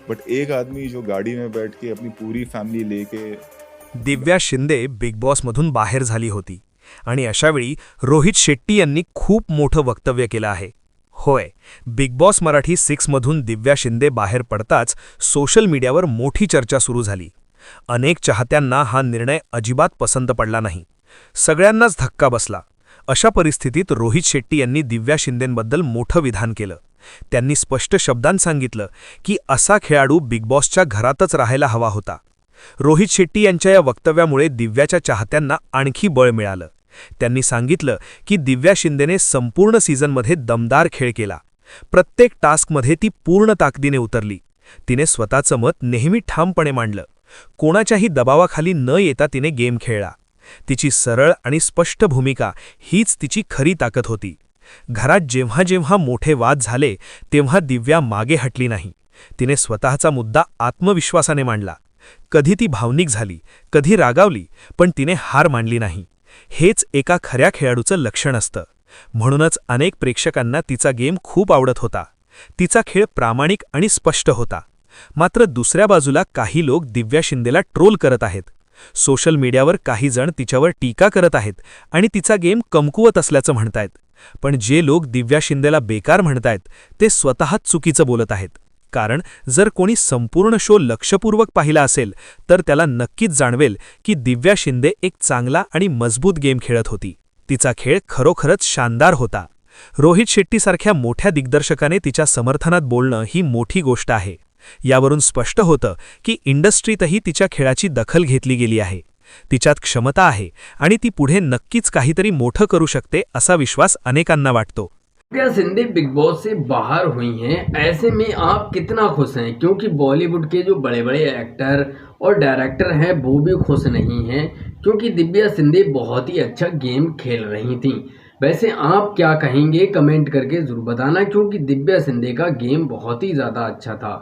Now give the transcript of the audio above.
But एक आदमी जो गाड़ी में बैठ के अपनी पूरी फैमिली लेके। दिव्या शिंदे बिग बॉसमधून बाहेर झाली होती आणि अशावेळी रोहित शेट्टी यांनी खूप मोठं वक्तव्य केलं आहे. होय, बिग बॉस मराठी 6 मधून दिव्या शिंदे बाहेर पडताच सोशल मीडियावर मोठी चर्चा सुरू झाली. अनेक चाहत्यांना हा निर्णय अजिबात पसंत पडला नाही. सगळ्यांनाच धक्का बसला. अशा परिस्थितीत रोहित शेट्टी यांनी दिव्या शिंदेंबद्दल मोठं विधान केलं. त्यांनी स्पष्ट शब्दांत सांगितलं की असा खेळाडू बिग बॉसच्या घरातच राहायला हवा होता. रोहित शेट्टी यांच्या या वक्तव्यामुळे दिव्याच्या चाहत्यांना आणखी बळ मिळालं. त्यांनी सांगितलं की दिव्या शिंदेने संपूर्ण सीझनमध्ये दमदार खेळ केला. प्रत्येक टास्कमध्ये ती पूर्ण ताकदीने उतरली. तिने स्वतःचं मत नेहमी ठामपणे मांडलं. कोणाच्याही दबावाखाली न येता तिने गेम खेळला. तिची सरळ आणि स्पष्ट भूमिका हीच तिची खरी ताकद होती. घरात जेव्हा जेव्हा मोठे वाद झाले तेव्हा दिव्या मागे हटली नाही. तिने स्वतःचा मुद्दा आत्मविश्वासाने मांडला. कधी ती भावनिक झाली, कधी रागावली, पण तिने हार मानली नाही. हेच एका खऱ्या खेळाडूचं लक्षण असतं. म्हणूनच अनेक प्रेक्षकांना तिचा गेम खूप आवडत होता. तिचा खेळ प्रामाणिक आणि स्पष्ट होता. मात्र दुसऱ्या बाजूला काही लोक दिव्या शिंदेला ट्रोल करत आहेत. सोशल मीडियावर काही जण तिच्यावर टीका करत आहेत आणि तिचा गेम कमकुवत असल्याचं म्हणतायत. पण जे लोक दिव्या शिंदेला बेकार म्हणतायत ते स्वतःच चुकीचं बोलत आहेत. कारण जर कोणी संपूर्ण शो लक्षपूर्वक पाहिला असेल तर त्याला नक्कीच जाणवेल की दिव्या शिंदे एक चांगला आणि मजबूत गेम खेळत होती. तिचा खेळ खरोखरच शानदार होता. रोहित शेट्टीसारख्या मोठ्या दिग्दर्शकाने तिच्या समर्थनात बोलणं ही मोठी गोष्ट आहे. यावरून स्पष्ट होतं की इंडस्ट्रीतही तिच्या खेळाची दखल घेतली गेली आहे. तिच्यात क्षमता आहे आणि ती पुढे नक्कीच काहीतरी मोठं करू शकते असा विश्वास अनेकांना वाटतो. दिव्या शिंदे बिग बॉस से बाहर हुई हैं, ऐसे में आप कितना खुश हैं? क्योंकि बॉलीवुड के जो बड़े बड़े एक्टर और डायरेक्टर हैं वो भी खुश नहीं हैं, क्योंकि दिव्या शिंदे बहुत ही अच्छा गेम खेल रही थीं। वैसे आप क्या कहेंगे, कमेंट करके ज़रूर बताना, क्योंकि दिव्या शिंदे का गेम बहुत ही ज़्यादा अच्छा था।